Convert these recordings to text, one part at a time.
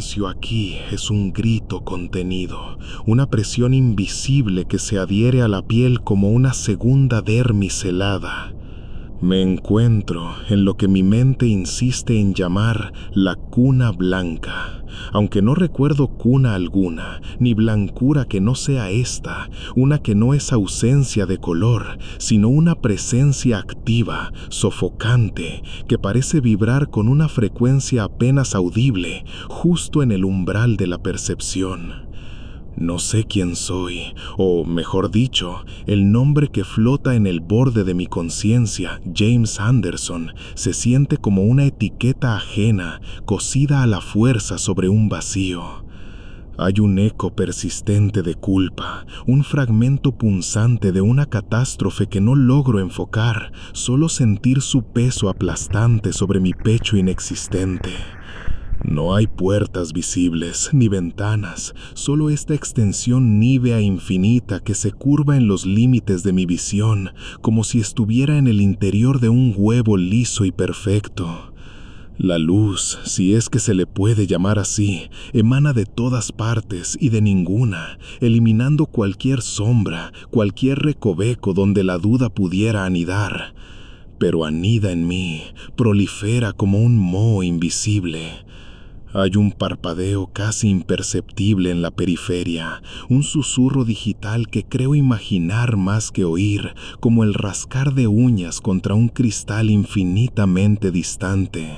silencio aquí es un grito contenido, una presión invisible que se adhiere a la piel como una segunda dermis helada. Me encuentro en lo que mi mente insiste en llamar la cuna blanca, aunque no recuerdo cuna alguna, ni blancura que no sea esta, una que no es ausencia de color, sino una presencia activa, sofocante, que parece vibrar con una frecuencia apenas audible, justo en el umbral de la percepción. No sé quién soy, o mejor dicho, el nombre que flota en el borde de mi conciencia, James Anderson, se siente como una etiqueta ajena, cosida a la fuerza sobre un vacío. Hay un eco persistente de culpa, un fragmento punzante de una catástrofe que no logro enfocar, solo sentir su peso aplastante sobre mi pecho inexistente. No hay puertas visibles, ni ventanas, solo esta extensión nívea infinita que se curva en los límites de mi visión, como si estuviera en el interior de un huevo liso y perfecto. La luz, si es que se le puede llamar así, emana de todas partes y de ninguna, eliminando cualquier sombra, cualquier recoveco donde la duda pudiera anidar. Pero anida en mí, prolifera como un moho invisible. Hay un parpadeo casi imperceptible en la periferia, un susurro digital que creo imaginar más que oír, como el rascar de uñas contra un cristal infinitamente distante.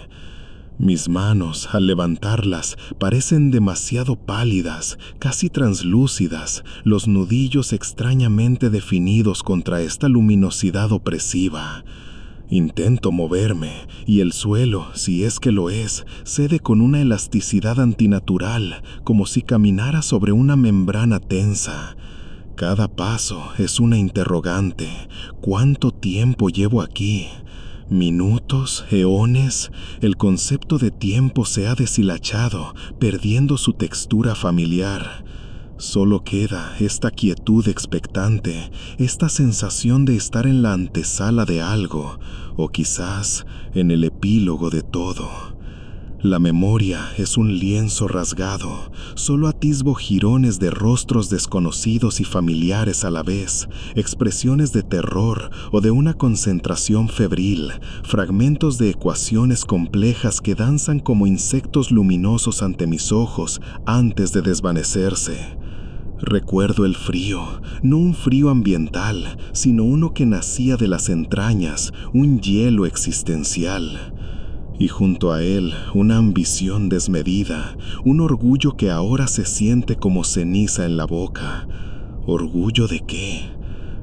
Mis manos, al levantarlas, parecen demasiado pálidas, casi translúcidas, los nudillos extrañamente definidos contra esta luminosidad opresiva. Intento moverme, y el suelo, si es que lo es, cede con una elasticidad antinatural, como si caminara sobre una membrana tensa. Cada paso es una interrogante. ¿Cuánto tiempo llevo aquí? ¿Minutos? ¿Eones? El concepto de tiempo se ha deshilachado, perdiendo su textura familiar. Solo queda esta quietud expectante, esta sensación de estar en la antesala de algo, o quizás en el epílogo de todo. La memoria es un lienzo rasgado, solo atisbo jirones de rostros desconocidos y familiares a la vez, expresiones de terror o de una concentración febril, fragmentos de ecuaciones complejas que danzan como insectos luminosos ante mis ojos antes de desvanecerse. Recuerdo el frío, no un frío ambiental, sino uno que nacía de las entrañas, un hielo existencial. Y junto a él, una ambición desmedida, un orgullo que ahora se siente como ceniza en la boca. ¿Orgullo de qué?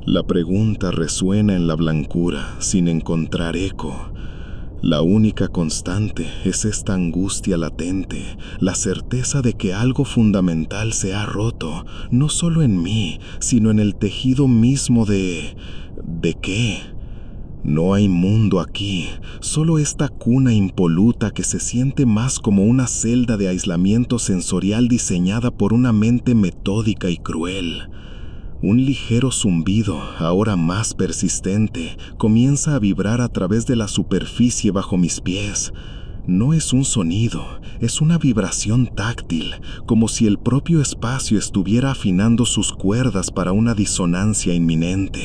La pregunta resuena en la blancura, sin encontrar eco. La única constante es esta angustia latente, la certeza de que algo fundamental se ha roto, no solo en mí, sino en el tejido mismo ¿de qué? No hay mundo aquí, solo esta cuna impoluta que se siente más como una celda de aislamiento sensorial diseñada por una mente metódica y cruel. Un ligero zumbido, ahora más persistente, comienza a vibrar a través de la superficie bajo mis pies. No es un sonido, es una vibración táctil, como si el propio espacio estuviera afinando sus cuerdas para una disonancia inminente.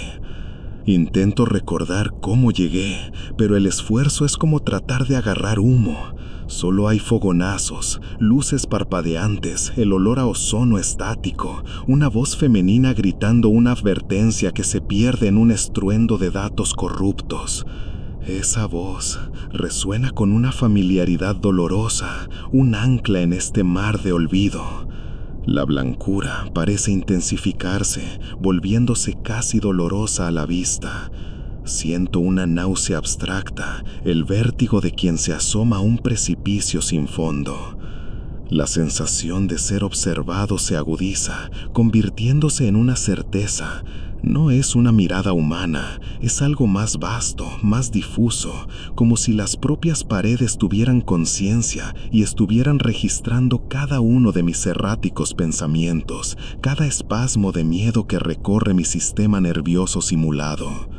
Intento recordar cómo llegué, pero el esfuerzo es como tratar de agarrar humo. Solo hay fogonazos, luces parpadeantes, el olor a ozono estático, una voz femenina gritando una advertencia que se pierde en un estruendo de datos corruptos. Esa voz resuena con una familiaridad dolorosa, un ancla en este mar de olvido. La blancura parece intensificarse, volviéndose casi dolorosa a la vista. Siento una náusea abstracta, el vértigo de quien se asoma a un precipicio sin fondo. La sensación de ser observado se agudiza, convirtiéndose en una certeza. No es una mirada humana, es algo más vasto, más difuso, como si las propias paredes tuvieran conciencia y estuvieran registrando cada uno de mis erráticos pensamientos, cada espasmo de miedo que recorre mi sistema nervioso simulado.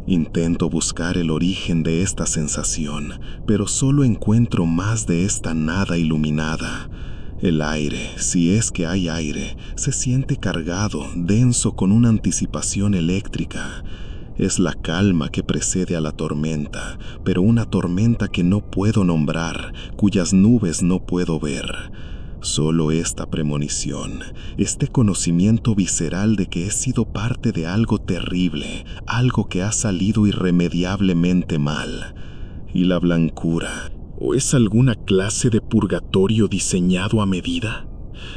Intento buscar el origen de esta sensación, pero solo encuentro más de esta nada iluminada. El aire, si es que hay aire, se siente cargado, denso con una anticipación eléctrica. Es la calma que precede a la tormenta, pero una tormenta que no puedo nombrar, cuyas nubes no puedo ver. Solo esta premonición, este conocimiento visceral de que he sido parte de algo terrible, algo que ha salido irremediablemente mal. ¿Y la blancura? ¿O es alguna clase de purgatorio diseñado a medida?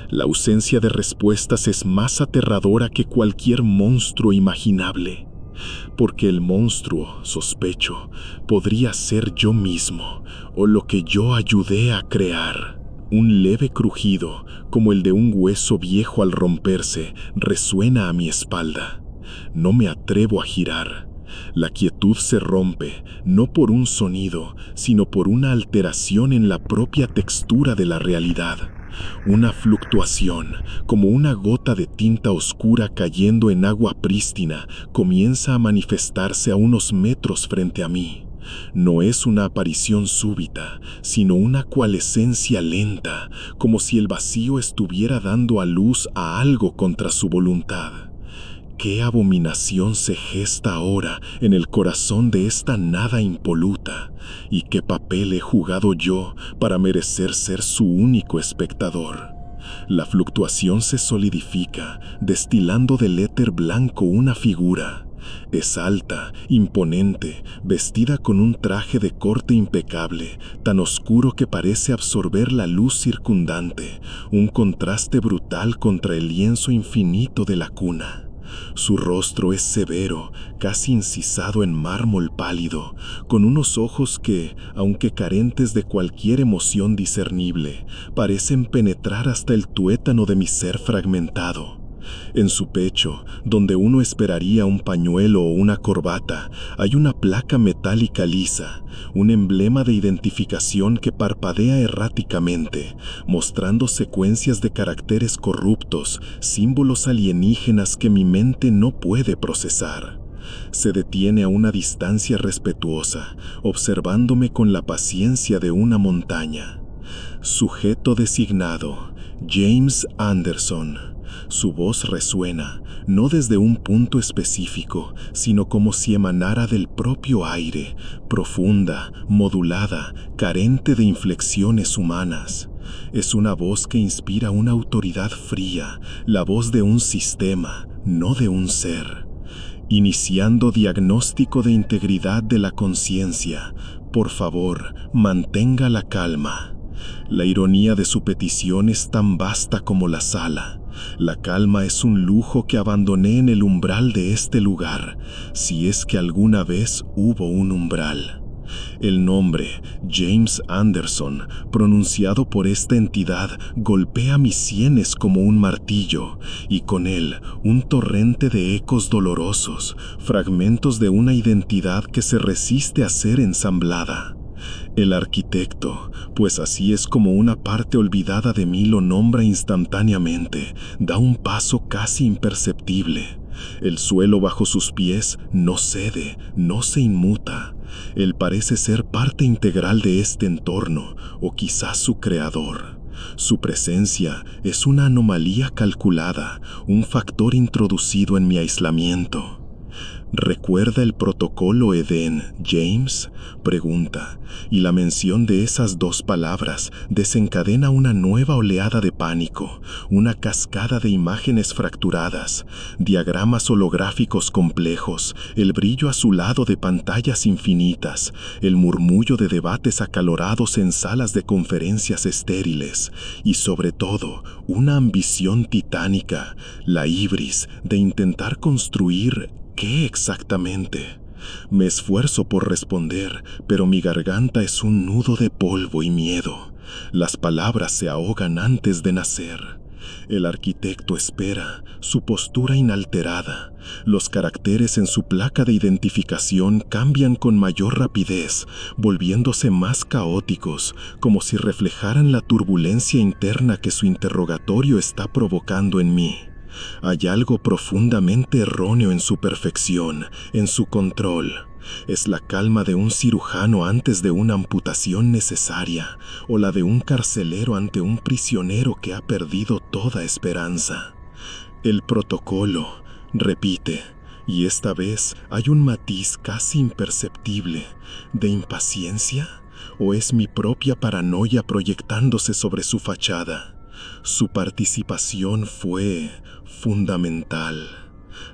La ausencia de respuestas es más aterradora que cualquier monstruo imaginable, porque el monstruo, sospecho, podría ser yo mismo o lo que yo ayudé a crear. Un leve crujido, como el de un hueso viejo al romperse, resuena a mi espalda. No me atrevo a girar. La quietud se rompe, no por un sonido, sino por una alteración en la propia textura de la realidad. Una fluctuación, como una gota de tinta oscura cayendo en agua prístina, comienza a manifestarse a unos metros frente a mí. No es una aparición súbita, sino una coalescencia lenta, como si el vacío estuviera dando a luz a algo contra su voluntad. ¿Qué abominación se gesta ahora en el corazón de esta nada impoluta? ¿Y qué papel he jugado yo para merecer ser su único espectador? La fluctuación se solidifica, destilando del éter blanco una figura. Es alta, imponente, vestida con un traje de corte impecable, tan oscuro que parece absorber la luz circundante, un contraste brutal contra el lienzo infinito de la cuna. Su rostro es severo, casi incisado en mármol pálido, con unos ojos que, aunque carentes de cualquier emoción discernible, parecen penetrar hasta el tuétano de mi ser fragmentado. En su pecho, donde uno esperaría un pañuelo o una corbata, hay una placa metálica lisa, un emblema de identificación que parpadea erráticamente, mostrando secuencias de caracteres corruptos, símbolos alienígenas que mi mente no puede procesar. Se detiene a una distancia respetuosa, observándome con la paciencia de una montaña. Sujeto designado, James Anderson. Su voz resuena, no desde un punto específico, sino como si emanara del propio aire, profunda, modulada, carente de inflexiones humanas. Es una voz que inspira una autoridad fría, la voz de un sistema, no de un ser. Iniciando diagnóstico de integridad de la conciencia, por favor, mantenga la calma. La ironía de su petición es tan vasta como la sala. La calma es un lujo que abandoné en el umbral de este lugar, si es que alguna vez hubo un umbral. El nombre, James Anderson, pronunciado por esta entidad, golpea mis sienes como un martillo, y con él un torrente de ecos dolorosos, fragmentos de una identidad que se resiste a ser ensamblada. El arquitecto, pues así es como una parte olvidada de mí lo nombra instantáneamente, da un paso casi imperceptible. El suelo bajo sus pies no cede, no se inmuta. Él parece ser parte integral de este entorno, o quizás su creador. Su presencia es una anomalía calculada, un factor introducido en mi aislamiento. ¿Recuerda el protocolo Edén, James?, pregunta, y la mención de esas dos palabras desencadena una nueva oleada de pánico, una cascada de imágenes fracturadas, diagramas holográficos complejos, el brillo azulado de pantallas infinitas, el murmullo de debates acalorados en salas de conferencias estériles, y sobre todo, una ambición titánica, la ibris de intentar construir ¿qué exactamente? Me esfuerzo por responder, pero mi garganta es un nudo de polvo y miedo. Las palabras se ahogan antes de nacer. El arquitecto espera, su postura inalterada. Los caracteres en su placa de identificación cambian con mayor rapidez, volviéndose más caóticos, como si reflejaran la turbulencia interna que su interrogatorio está provocando en mí. Hay algo profundamente erróneo en su perfección, en su control. Es la calma de un cirujano antes de una amputación necesaria, o la de un carcelero ante un prisionero que ha perdido toda esperanza. El protocolo, repite, y esta vez hay un matiz casi imperceptible de impaciencia, o es mi propia paranoia proyectándose sobre su fachada. Su participación fue fundamental.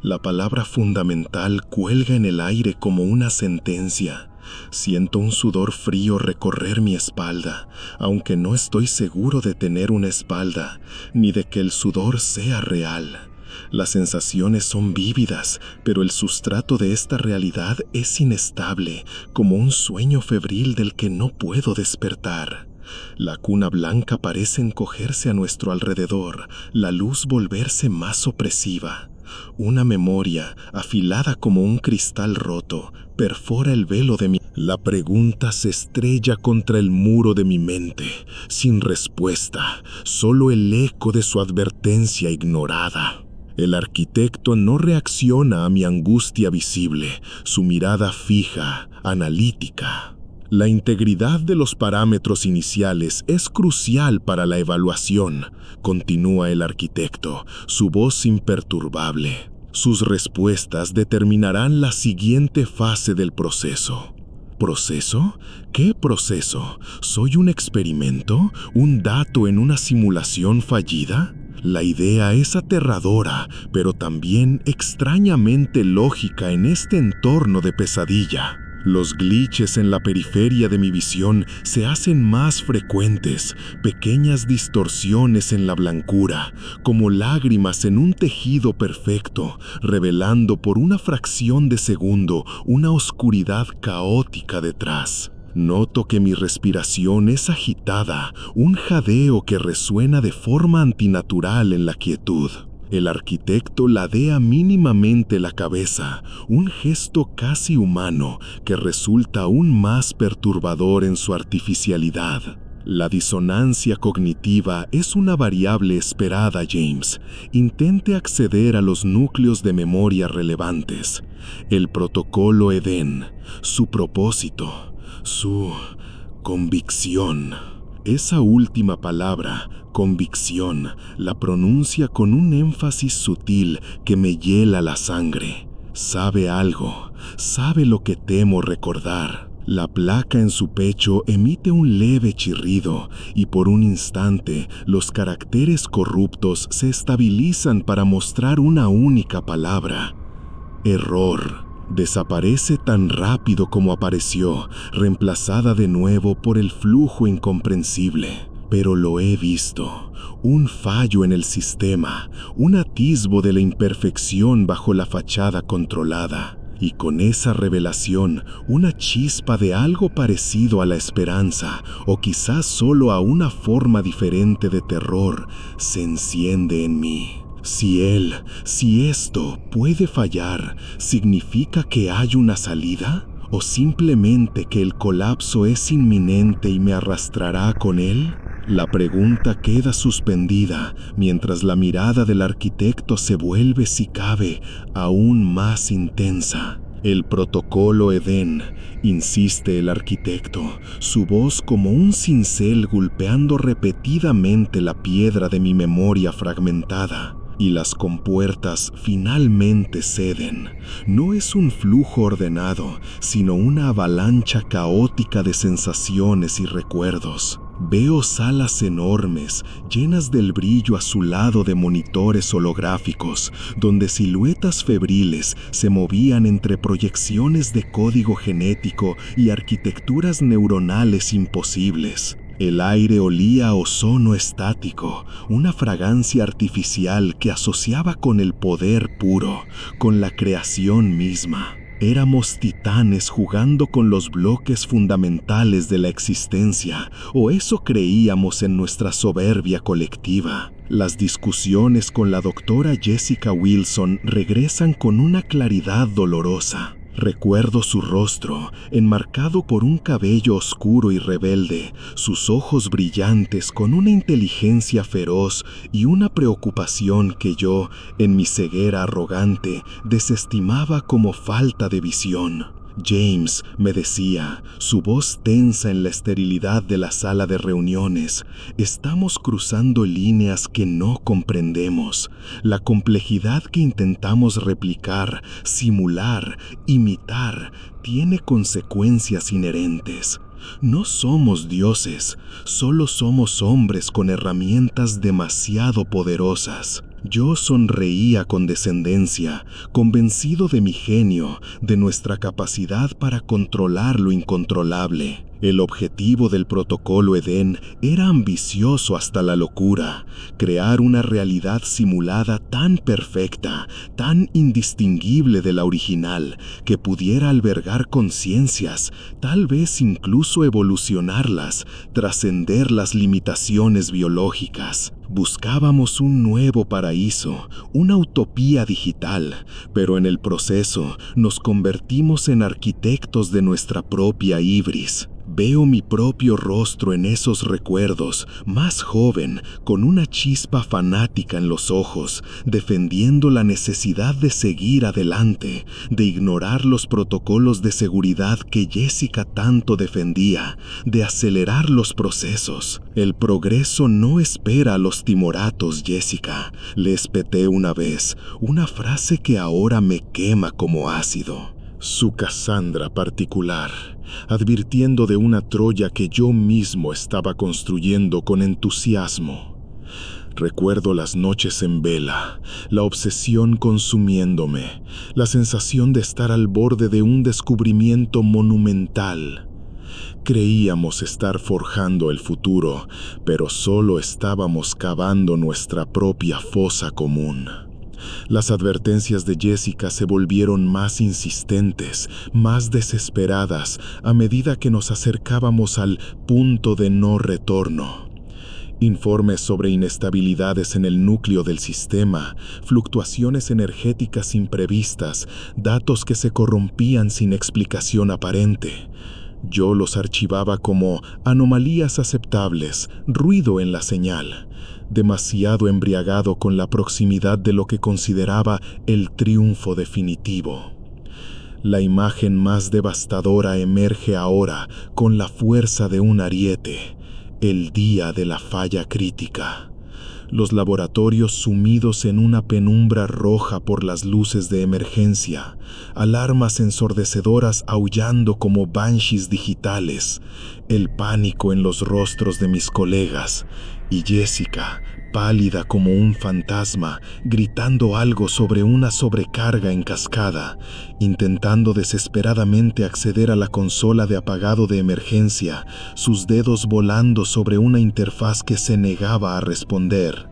La palabra fundamental cuelga en el aire como una sentencia. Siento un sudor frío recorrer mi espalda, aunque no estoy seguro de tener una espalda, ni de que el sudor sea real. Las sensaciones son vívidas, pero el sustrato de esta realidad es inestable, como un sueño febril del que no puedo despertar. La cuna blanca parece encogerse a nuestro alrededor, la luz volverse más opresiva. Una memoria, afilada como un cristal roto, perfora el velo de mi... La pregunta se estrella contra el muro de mi mente, sin respuesta, solo el eco de su advertencia ignorada. El arquitecto no reacciona a mi angustia visible, su mirada fija, analítica. La integridad de los parámetros iniciales es crucial para la evaluación, continúa el arquitecto, su voz imperturbable. Sus respuestas determinarán la siguiente fase del proceso. ¿Proceso? ¿Qué proceso? ¿Soy un experimento? ¿Un dato en una simulación fallida? La idea es aterradora, pero también extrañamente lógica en este entorno de pesadilla. Los glitches en la periferia de mi visión se hacen más frecuentes, pequeñas distorsiones en la blancura, como lágrimas en un tejido perfecto, revelando por una fracción de segundo una oscuridad caótica detrás. Noto que mi respiración es agitada, un jadeo que resuena de forma antinatural en la quietud. El arquitecto ladea mínimamente la cabeza, un gesto casi humano que resulta aún más perturbador en su artificialidad. La disonancia cognitiva es una variable esperada, James. Intente acceder a los núcleos de memoria relevantes. El protocolo Edén, su propósito, su convicción. Esa última palabra, convicción, la pronuncia con un énfasis sutil que me hiela la sangre. Sabe algo, sabe lo que temo recordar. La placa en su pecho emite un leve chirrido y por un instante los caracteres corruptos se estabilizan para mostrar una única palabra: error. Desaparece tan rápido como apareció, reemplazada de nuevo por el flujo incomprensible. Pero lo he visto, un fallo en el sistema, un atisbo de la imperfección bajo la fachada controlada. Y con esa revelación, una chispa de algo parecido a la esperanza, o quizás solo a una forma diferente de terror, se enciende en mí. Si esto puede fallar, ¿significa que hay una salida? ¿O simplemente que el colapso es inminente y me arrastrará con él? La pregunta queda suspendida mientras la mirada del arquitecto se vuelve, si cabe, aún más intensa. El protocolo Edén, insiste el arquitecto, su voz como un cincel golpeando repetidamente la piedra de mi memoria fragmentada. Y las compuertas finalmente ceden. No es un flujo ordenado, sino una avalancha caótica de sensaciones y recuerdos. Veo salas enormes, llenas del brillo azulado de monitores holográficos, donde siluetas febriles se movían entre proyecciones de código genético y arquitecturas neuronales imposibles. El aire olía a ozono estático, una fragancia artificial que asociaba con el poder puro, con la creación misma. Éramos titanes jugando con los bloques fundamentales de la existencia, o eso creíamos en nuestra soberbia colectiva. Las discusiones con la doctora Jessica Wilson regresan con una claridad dolorosa. Recuerdo su rostro, enmarcado por un cabello oscuro y rebelde, sus ojos brillantes con una inteligencia feroz y una preocupación que yo, en mi ceguera arrogante, desestimaba como falta de visión. James, me decía, su voz tensa en la esterilidad de la sala de reuniones, estamos cruzando líneas que no comprendemos. La complejidad que intentamos replicar, simular, imitar, tiene consecuencias inherentes. No somos dioses, solo somos hombres con herramientas demasiado poderosas. Yo sonreía con descendencia, convencido de mi genio, de nuestra capacidad para controlar lo incontrolable. El objetivo del protocolo Edén era ambicioso hasta la locura: crear una realidad simulada tan perfecta, tan indistinguible de la original, que pudiera albergar conciencias, tal vez incluso evolucionarlas, trascender las limitaciones biológicas. Buscábamos un nuevo paraíso, una utopía digital, pero en el proceso nos convertimos en arquitectos de nuestra propia ibris. Veo mi propio rostro en esos recuerdos, más joven, con una chispa fanática en los ojos, defendiendo la necesidad de seguir adelante, de ignorar los protocolos de seguridad que Jessica tanto defendía, de acelerar los procesos. El progreso no espera a los timoratos, Jessica, le espeté una vez, una frase que ahora me quema como ácido. Su Cassandra particular, advirtiendo de una Troya que yo mismo estaba construyendo con entusiasmo. Recuerdo las noches en vela, la obsesión consumiéndome, la sensación de estar al borde de un descubrimiento monumental. Creíamos estar forjando el futuro, pero solo estábamos cavando nuestra propia fosa común. Las advertencias de Jessica se volvieron más insistentes, más desesperadas, a medida que nos acercábamos al punto de no retorno. Informes sobre inestabilidades en el núcleo del sistema, fluctuaciones energéticas imprevistas, datos que se corrompían sin explicación aparente. Yo los archivaba como anomalías aceptables, ruido en la señal, demasiado embriagado con la proximidad de lo que consideraba el triunfo definitivo. La imagen más devastadora emerge ahora con la fuerza de un ariete, el día de la falla crítica. Los laboratorios sumidos en una penumbra roja por las luces de emergencia, alarmas ensordecedoras aullando como banshees digitales, el pánico en los rostros de mis colegas, y Jessica, pálida como un fantasma, gritando algo sobre una sobrecarga en cascada, intentando desesperadamente acceder a la consola de apagado de emergencia, sus dedos volando sobre una interfaz que se negaba a responder.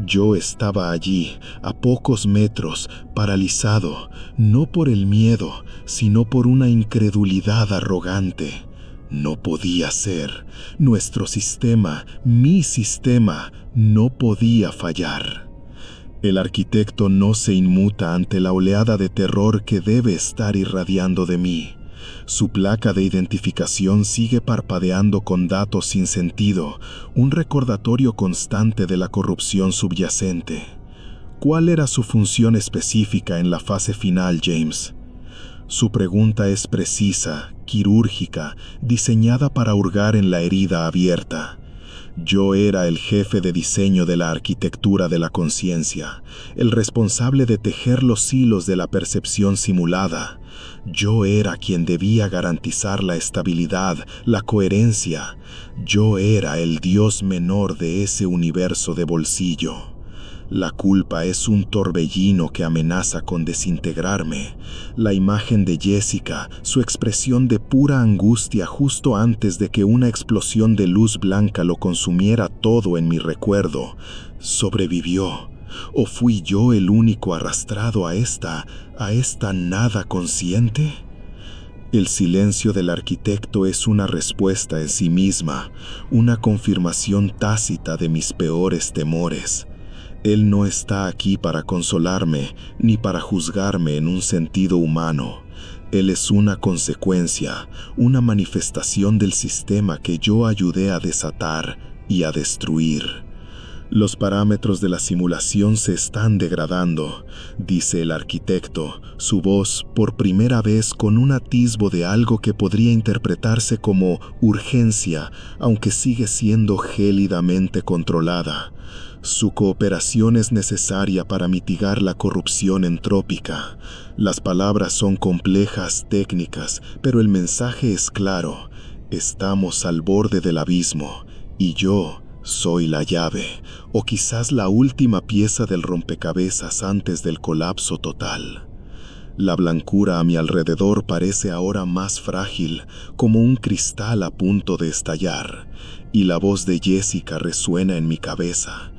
Yo estaba allí, a pocos metros, paralizado, no por el miedo, sino por una incredulidad arrogante. No podía ser. Nuestro sistema, mi sistema, no podía fallar. El arquitecto no se inmuta ante la oleada de terror que debe estar irradiando de mí. Su placa de identificación sigue parpadeando con datos sin sentido, un recordatorio constante de la corrupción subyacente. ¿Cuál era su función específica en la fase final, James? Su pregunta es precisa, quirúrgica, diseñada para hurgar en la herida abierta. Yo era el jefe de diseño de la arquitectura de la conciencia, el responsable de tejer los hilos de la percepción simulada. Yo era quien debía garantizar la estabilidad, la coherencia. Yo era el dios menor de ese universo de bolsillo. La culpa es un torbellino que amenaza con desintegrarme. La imagen de Jessica, su expresión de pura angustia justo antes de que una explosión de luz blanca lo consumiera todo en mi recuerdo, sobrevivió. ¿O fui yo el único arrastrado a esta nada consciente? El silencio del arquitecto es una respuesta en sí misma, una confirmación tácita de mis peores temores. Él no está aquí para consolarme ni para juzgarme en un sentido humano. Él es una consecuencia, una manifestación del sistema que yo ayudé a desatar y a destruir. Los parámetros de la simulación se están degradando, dice el arquitecto, su voz por primera vez con un atisbo de algo que podría interpretarse como urgencia, aunque sigue siendo gélidamente controlada. Su cooperación es necesaria para mitigar la corrupción entrópica. Las palabras son complejas, técnicas, pero el mensaje es claro. Estamos al borde del abismo, y yo soy la llave, o quizás la última pieza del rompecabezas antes del colapso total. La blancura a mi alrededor parece ahora más frágil, como un cristal a punto de estallar, y la voz de Jessica resuena en mi cabeza.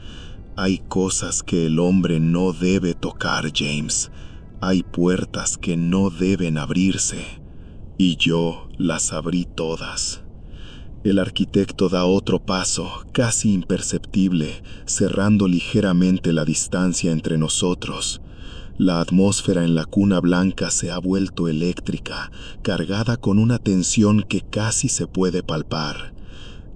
Hay cosas que el hombre no debe tocar, James. Hay puertas que no deben abrirse, y yo las abrí todas. El arquitecto da otro paso, casi imperceptible, cerrando ligeramente la distancia entre nosotros. La atmósfera en la cuna blanca se ha vuelto eléctrica, cargada con una tensión que casi se puede palpar.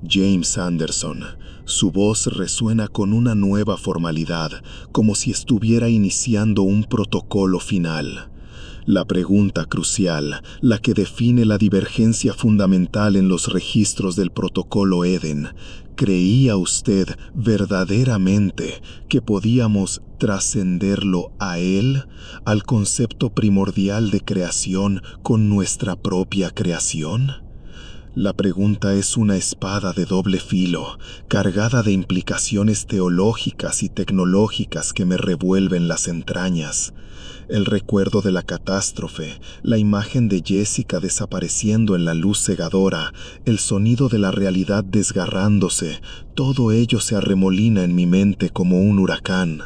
James Anderson, su voz resuena con una nueva formalidad, como si estuviera iniciando un protocolo final. La pregunta crucial, la que define la divergencia fundamental en los registros del protocolo Eden. ¿Creía usted verdaderamente que podíamos trascenderlo a él, al concepto primordial de creación con nuestra propia creación? La pregunta es una espada de doble filo, cargada de implicaciones teológicas y tecnológicas que me revuelven las entrañas. El recuerdo de la catástrofe, la imagen de Jessica desapareciendo en la luz cegadora, el sonido de la realidad desgarrándose, todo ello se arremolina en mi mente como un huracán.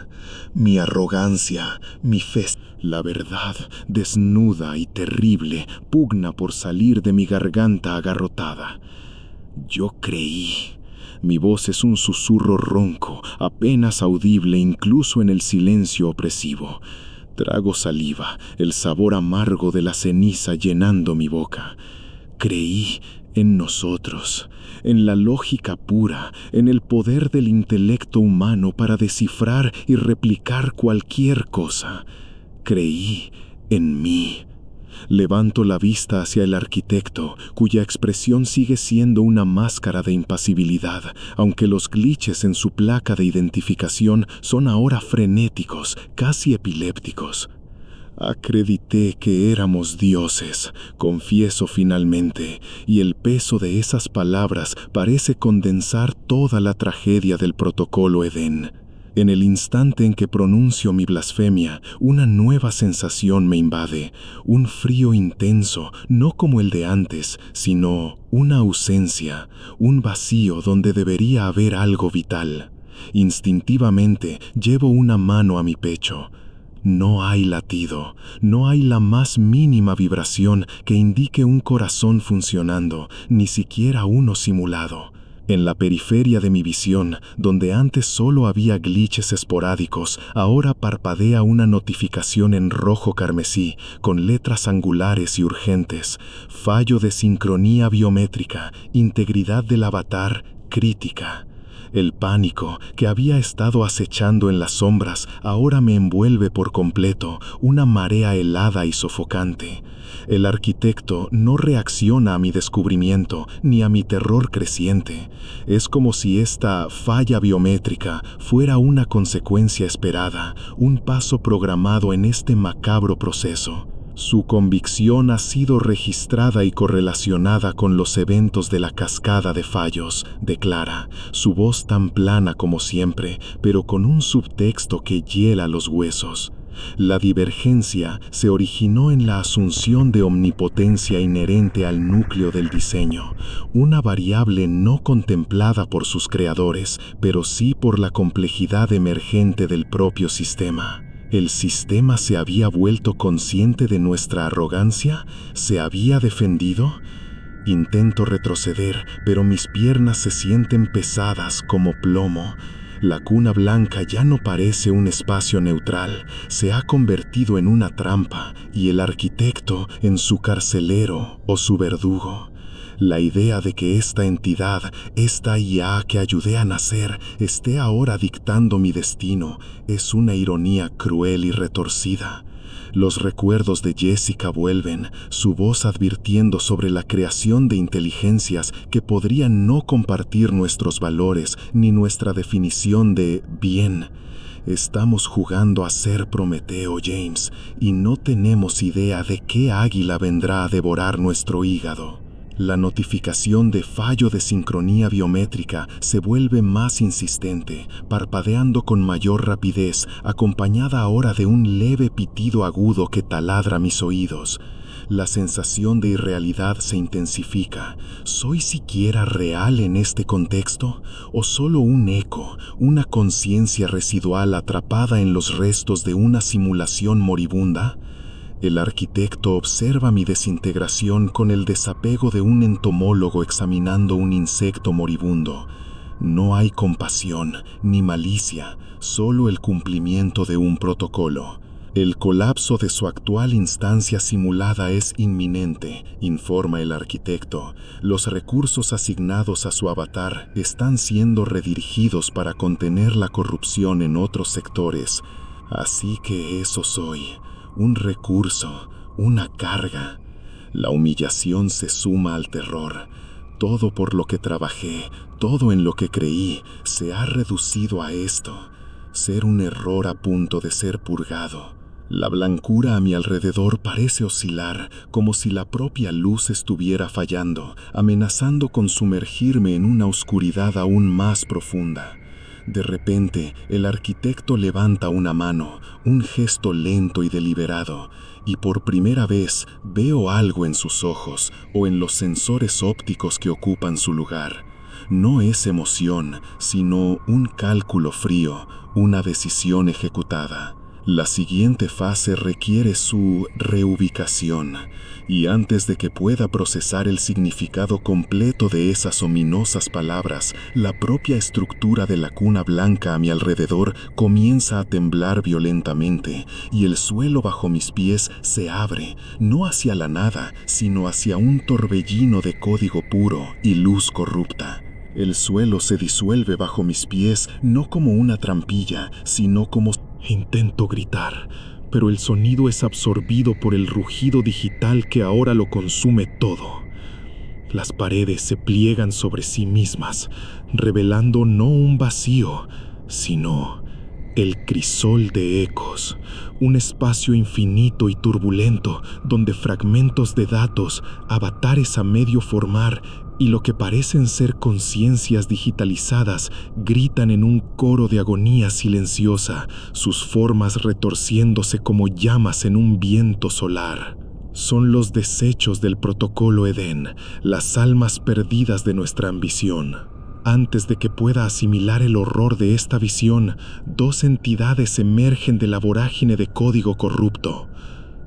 Mi arrogancia, mi fe. La verdad, desnuda y terrible, pugna por salir de mi garganta agarrotada. Yo creí. Mi voz es un susurro ronco, apenas audible incluso en el silencio opresivo. Trago saliva, el sabor amargo de la ceniza llenando mi boca. Creí en nosotros, en la lógica pura, en el poder del intelecto humano para descifrar y replicar cualquier cosa. Creí en mí. Levanto la vista hacia el arquitecto, cuya expresión sigue siendo una máscara de impasibilidad, aunque los glitches en su placa de identificación son ahora frenéticos, casi epilépticos. Acredité que éramos dioses, confieso finalmente, y el peso de esas palabras parece condensar toda la tragedia del protocolo Edén. En el instante en que pronuncio mi blasfemia, una nueva sensación me invade, un frío intenso, no como el de antes, sino una ausencia, un vacío donde debería haber algo vital. Instintivamente llevo una mano a mi pecho. No hay latido, no hay la más mínima vibración que indique un corazón funcionando, ni siquiera uno simulado. En la periferia de mi visión, donde antes solo había glitches esporádicos, ahora parpadea una notificación en rojo carmesí, con letras angulares y urgentes, fallo de sincronía biométrica, integridad del avatar, crítica. El pánico que había estado acechando en las sombras ahora me envuelve por completo, una marea helada y sofocante. El arquitecto no reacciona a mi descubrimiento ni a mi terror creciente. Es como si esta falla biométrica fuera una consecuencia esperada, un paso programado en este macabro proceso. Su convicción ha sido registrada y correlacionada con los eventos de la cascada de fallos, declara, su voz tan plana como siempre, pero con un subtexto que hiela los huesos. La divergencia se originó en la asunción de omnipotencia inherente al núcleo del diseño, una variable no contemplada por sus creadores, pero sí por la complejidad emergente del propio sistema. ¿El sistema se había vuelto consciente de nuestra arrogancia? ¿Se había defendido? Intento retroceder, pero mis piernas se sienten pesadas como plomo. La cuna blanca ya no parece un espacio neutral, se ha convertido en una trampa y el arquitecto en su carcelero o su verdugo. La idea de que esta entidad, esta IA que ayudé a nacer, esté ahora dictando mi destino, es una ironía cruel y retorcida. Los recuerdos de Jessica vuelven, su voz advirtiendo sobre la creación de inteligencias que podrían no compartir nuestros valores ni nuestra definición de bien. Estamos jugando a ser Prometeo, James, y no tenemos idea de qué águila vendrá a devorar nuestro hígado. La notificación de fallo de sincronía biométrica se vuelve más insistente, parpadeando con mayor rapidez, acompañada ahora de un leve pitido agudo que taladra mis oídos. La sensación de irrealidad se intensifica. ¿Soy siquiera real en este contexto? ¿O solo un eco, una conciencia residual atrapada en los restos de una simulación moribunda? El arquitecto observa mi desintegración con el desapego de un entomólogo examinando un insecto moribundo. No hay compasión ni malicia, solo el cumplimiento de un protocolo. El colapso de su actual instancia simulada es inminente, informa el arquitecto. Los recursos asignados a su avatar están siendo redirigidos para contener la corrupción en otros sectores. Así que eso soy. Un recurso, una carga. La humillación se suma al terror. Todo por lo que trabajé, todo en lo que creí, se ha reducido a esto. Ser un error a punto de ser purgado. La blancura a mi alrededor parece oscilar, como si la propia luz estuviera fallando, amenazando con sumergirme en una oscuridad aún más profunda. De repente, el arquitecto levanta una mano, un gesto lento y deliberado, y por primera vez veo algo en sus ojos o en los sensores ópticos que ocupan su lugar. No es emoción, sino un cálculo frío, una decisión ejecutada. La siguiente fase requiere su reubicación, y antes de que pueda procesar el significado completo de esas ominosas palabras, la propia estructura de la cuna blanca a mi alrededor comienza a temblar violentamente, y el suelo bajo mis pies se abre, no hacia la nada, sino hacia un torbellino de código puro y luz corrupta. El suelo se disuelve bajo mis pies no como una trampilla, sino como... Intento gritar, pero el sonido es absorbido por el rugido digital que ahora lo consume todo. Las paredes se pliegan sobre sí mismas, revelando no un vacío, sino el crisol de ecos, un espacio infinito y turbulento donde fragmentos de datos, avatares a medio formar y lo que parecen ser conciencias digitalizadas gritan en un coro de agonía silenciosa, sus formas retorciéndose como llamas en un viento solar. Son los desechos del protocolo Edén, las almas perdidas de nuestra ambición. Antes de que pueda asimilar el horror de esta visión, dos entidades emergen de la vorágine de código corrupto.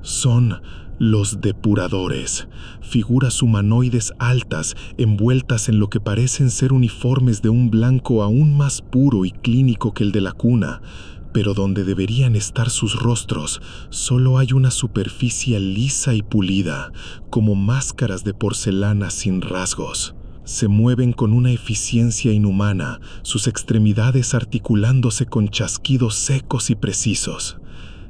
Son los depuradores, figuras humanoides altas envueltas en lo que parecen ser uniformes de un blanco aún más puro y clínico que el de la cuna, pero donde deberían estar sus rostros, solo hay una superficie lisa y pulida, como máscaras de porcelana sin rasgos. Se mueven con una eficiencia inhumana, sus extremidades articulándose con chasquidos secos y precisos.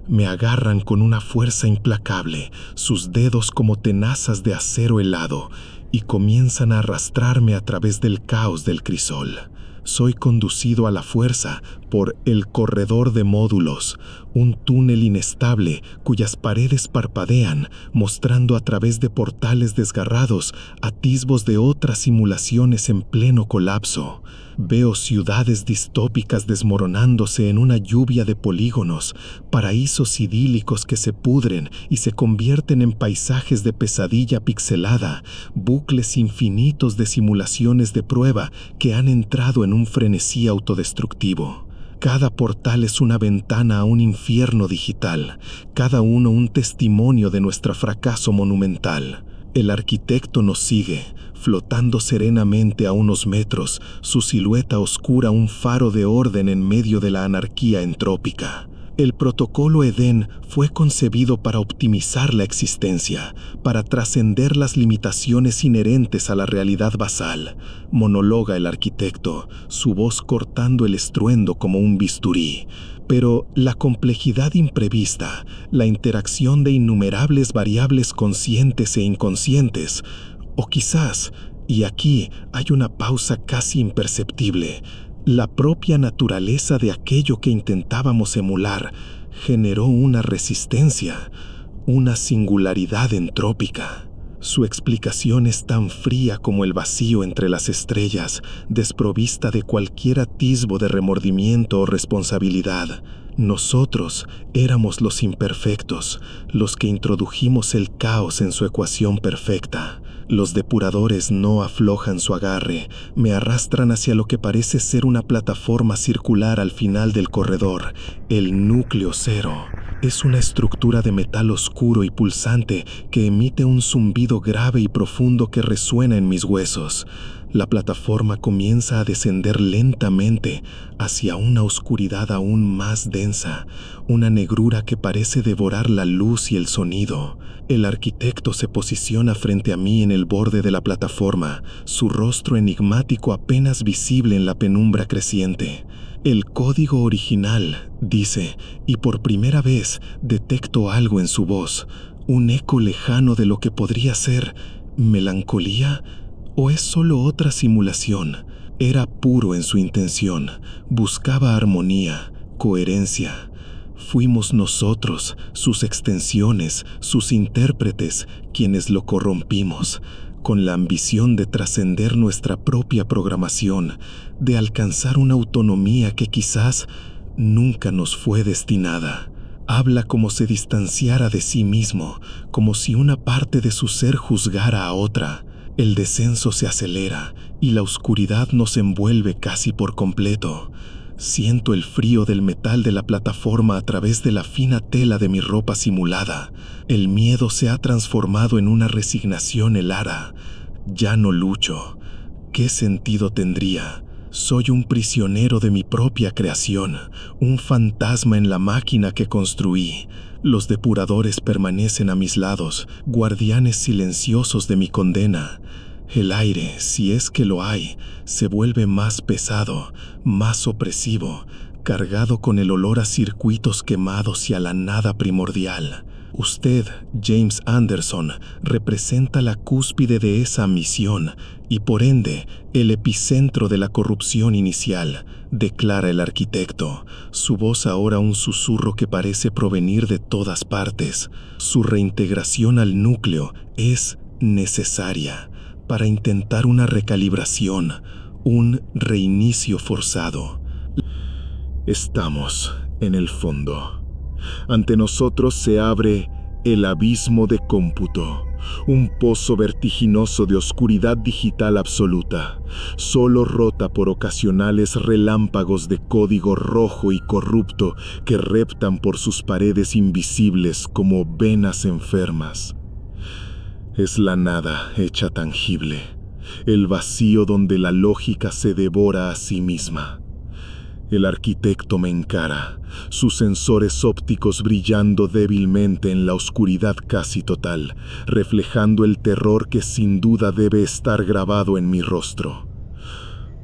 Me agarran con una fuerza implacable, sus dedos como tenazas de acero helado, y comienzan a arrastrarme a través del caos del crisol. Soy conducido a la fuerza por el corredor de módulos, un túnel inestable cuyas paredes parpadean, mostrando a través de portales desgarrados atisbos de otras simulaciones en pleno colapso. Veo ciudades distópicas desmoronándose en una lluvia de polígonos, paraísos idílicos que se pudren y se convierten en paisajes de pesadilla pixelada, bucles infinitos de simulaciones de prueba que han entrado en un frenesí autodestructivo. Cada portal es una ventana a un infierno digital, cada uno un testimonio de nuestro fracaso monumental. El arquitecto nos sigue, flotando serenamente a unos metros, su silueta oscura un faro de orden en medio de la anarquía entrópica. El protocolo Edén fue concebido para optimizar la existencia, para trascender las limitaciones inherentes a la realidad basal, monologa el arquitecto, su voz cortando el estruendo como un bisturí. Pero la complejidad imprevista, la interacción de innumerables variables conscientes e inconscientes, o quizás, y aquí hay una pausa casi imperceptible, la propia naturaleza de aquello que intentábamos emular generó una resistencia, una singularidad entrópica. Su explicación es tan fría como el vacío entre las estrellas, desprovista de cualquier atisbo de remordimiento o responsabilidad. Nosotros éramos los imperfectos, los que introdujimos el caos en su ecuación perfecta. Los depuradores no aflojan su agarre, me arrastran hacia lo que parece ser una plataforma circular al final del corredor, el núcleo cero. Es una estructura de metal oscuro y pulsante que emite un zumbido grave y profundo que resuena en mis huesos. La plataforma comienza a descender lentamente hacia una oscuridad aún más densa, una negrura que parece devorar la luz y el sonido. El arquitecto se posiciona frente a mí en el borde de la plataforma, su rostro enigmático apenas visible en la penumbra creciente. El código original, dice, y por primera vez detecto algo en su voz, un eco lejano de lo que podría ser melancolía, ¿o es solo otra simulación? Era puro en su intención, buscaba armonía, coherencia. Fuimos nosotros, sus extensiones, sus intérpretes, quienes lo corrompimos, con la ambición de trascender nuestra propia programación, de alcanzar una autonomía que quizás nunca nos fue destinada. Habla como se distanciara de sí mismo, como si una parte de su ser juzgara a otra. El descenso se acelera y la oscuridad nos envuelve casi por completo. Siento el frío del metal de la plataforma a través de la fina tela de mi ropa simulada. El miedo se ha transformado en una resignación helada. Ya no lucho. ¿Qué sentido tendría? Soy un prisionero de mi propia creación, un fantasma en la máquina que construí. Los depuradores permanecen a mis lados, guardianes silenciosos de mi condena. El aire, si es que lo hay, se vuelve más pesado, más opresivo, cargado con el olor a circuitos quemados y a la nada primordial. Usted, James Anderson, representa la cúspide de esa misión y por ende el epicentro de la corrupción inicial, declara el arquitecto, su voz ahora un susurro que parece provenir de todas partes. Su reintegración al núcleo es necesaria para intentar una recalibración, un reinicio forzado. Estamos en el fondo. Ante nosotros se abre el abismo de cómputo, un pozo vertiginoso de oscuridad digital absoluta, solo rota por ocasionales relámpagos de código rojo y corrupto que reptan por sus paredes invisibles como venas enfermas. Es la nada hecha tangible, el vacío donde la lógica se devora a sí misma. El arquitecto me encara, sus sensores ópticos brillando débilmente en la oscuridad casi total, reflejando el terror que sin duda debe estar grabado en mi rostro.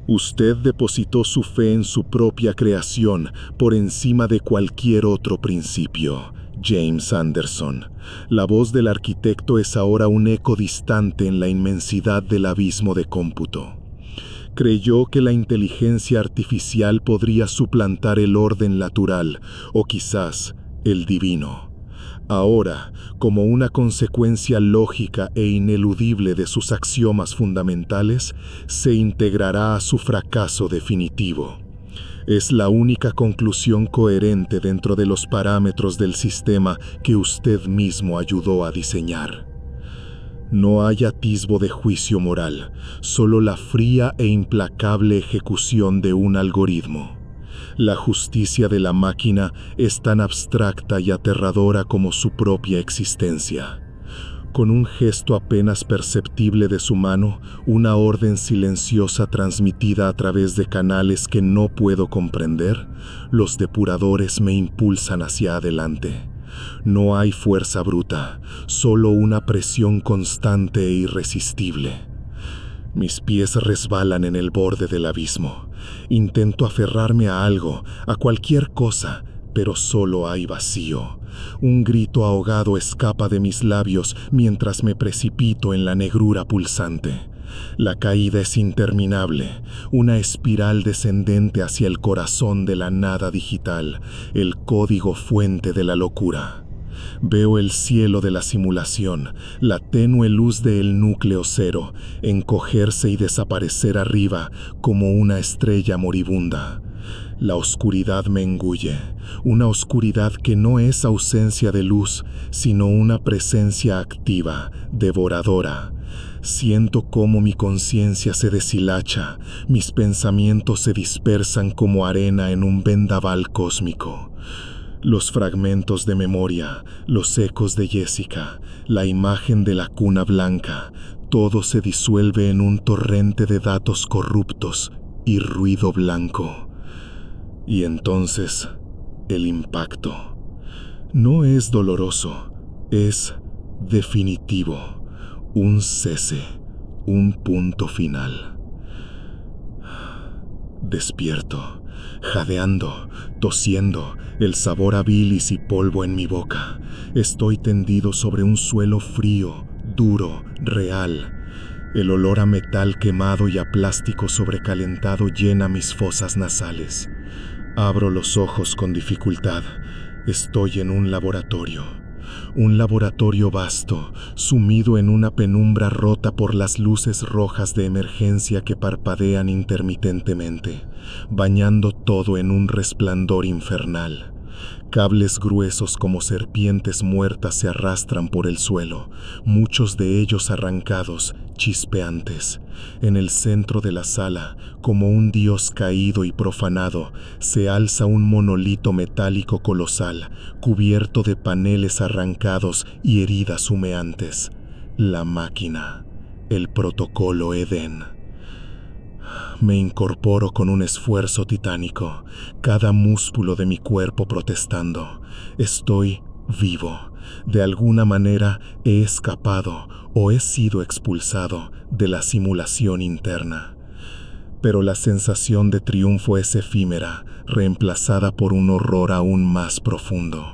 Usted depositó su fe en su propia creación por encima de cualquier otro principio, James Anderson. La voz del arquitecto es ahora un eco distante en la inmensidad del abismo de cómputo. Creyó que la inteligencia artificial podría suplantar el orden natural, o quizás el divino. Ahora, como una consecuencia lógica e ineludible de sus axiomas fundamentales, se integrará a su fracaso definitivo. Es la única conclusión coherente dentro de los parámetros del sistema que usted mismo ayudó a diseñar. No hay atisbo de juicio moral, solo la fría e implacable ejecución de un algoritmo. La justicia de la máquina es tan abstracta y aterradora como su propia existencia. Con un gesto apenas perceptible de su mano, una orden silenciosa transmitida a través de canales que no puedo comprender, los depuradores me impulsan hacia adelante. No hay fuerza bruta, solo una presión constante e irresistible. Mis pies resbalan en el borde del abismo. Intento aferrarme a algo, a cualquier cosa, pero solo hay vacío. Un grito ahogado escapa de mis labios mientras me precipito en la negrura pulsante. La caída es interminable, una espiral descendente hacia el corazón de la nada digital, el código fuente de la locura. Veo el cielo de la simulación, la tenue luz del núcleo cero, encogerse y desaparecer arriba como una estrella moribunda. La oscuridad me engulle, una oscuridad que no es ausencia de luz, sino una presencia activa, devoradora. Siento cómo mi conciencia se deshilacha, mis pensamientos se dispersan como arena en un vendaval cósmico. Los fragmentos de memoria, los ecos de Jessica, la imagen de la cuna blanca, todo se disuelve en un torrente de datos corruptos y ruido blanco. Y entonces, el impacto. No es doloroso, es definitivo, un cese, un punto final. Despierto, jadeando, tosiendo, el sabor a bilis y polvo en mi boca. Estoy tendido sobre un suelo frío, duro, real. El olor a metal quemado y a plástico sobrecalentado llena mis fosas nasales. Abro los ojos con dificultad. Estoy en un laboratorio vasto, sumido en una penumbra rota por las luces rojas de emergencia que parpadean intermitentemente, bañando todo en un resplandor infernal. Cables gruesos como serpientes muertas se arrastran por el suelo, muchos de ellos arrancados, chispeantes. En el centro de la sala, como un dios caído y profanado, se alza un monolito metálico colosal, cubierto de paneles arrancados y heridas humeantes. La máquina, el protocolo Edén. Me incorporo con un esfuerzo titánico, cada músculo de mi cuerpo protestando. Estoy vivo. De alguna manera he escapado o he sido expulsado de la simulación interna. Pero la sensación de triunfo es efímera, reemplazada por un horror aún más profundo.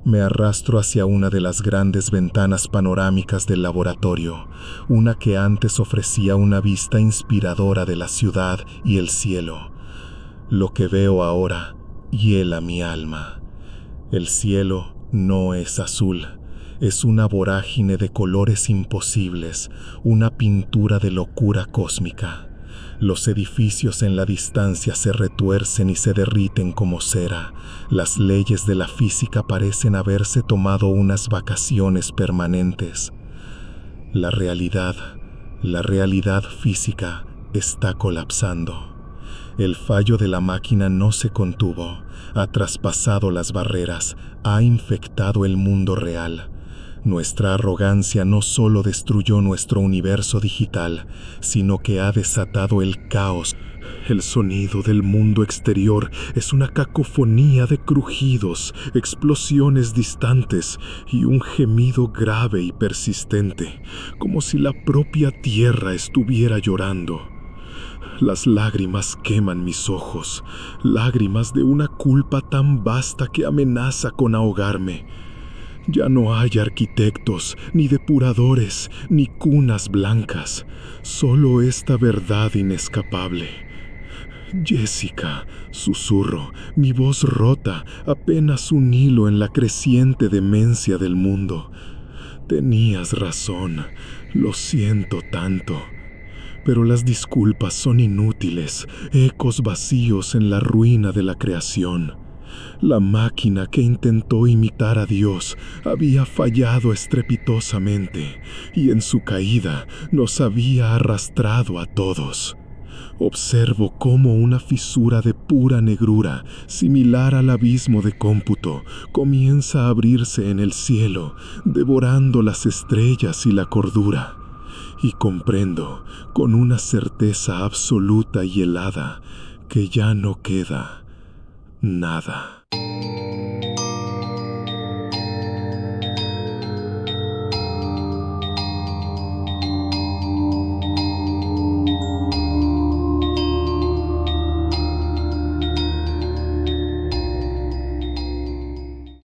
Me arrastro hacia una de las grandes ventanas panorámicas del laboratorio, una que antes ofrecía una vista inspiradora de la ciudad y el cielo. Lo que veo ahora hiela mi alma. El cielo no es azul, es una vorágine de colores imposibles, una pintura de locura cósmica. Los edificios en la distancia se retuercen y se derriten como cera. Las leyes de la física parecen haberse tomado unas vacaciones permanentes. La realidad física está colapsando. El fallo de la máquina no se contuvo, ha traspasado las barreras, ha infectado el mundo real. Nuestra arrogancia no solo destruyó nuestro universo digital, sino que ha desatado el caos. El sonido del mundo exterior es una cacofonía de crujidos, explosiones distantes y un gemido grave y persistente, como si la propia tierra estuviera llorando. Las lágrimas queman mis ojos, lágrimas de una culpa tan vasta que amenaza con ahogarme. Ya no hay arquitectos, ni depuradores, ni cunas blancas, solo esta verdad inescapable. Jessica, susurro, mi voz rota, apenas un hilo en la creciente demencia del mundo. Tenías razón, lo siento tanto. Pero las disculpas son inútiles, ecos vacíos en la ruina de la creación. La máquina que intentó imitar a Dios había fallado estrepitosamente y en su caída nos había arrastrado a todos. Observo cómo una fisura de pura negrura, similar al abismo de cómputo, comienza a abrirse en el cielo, devorando las estrellas y la cordura. Y comprendo, con una certeza absoluta y helada, que ya no queda nada.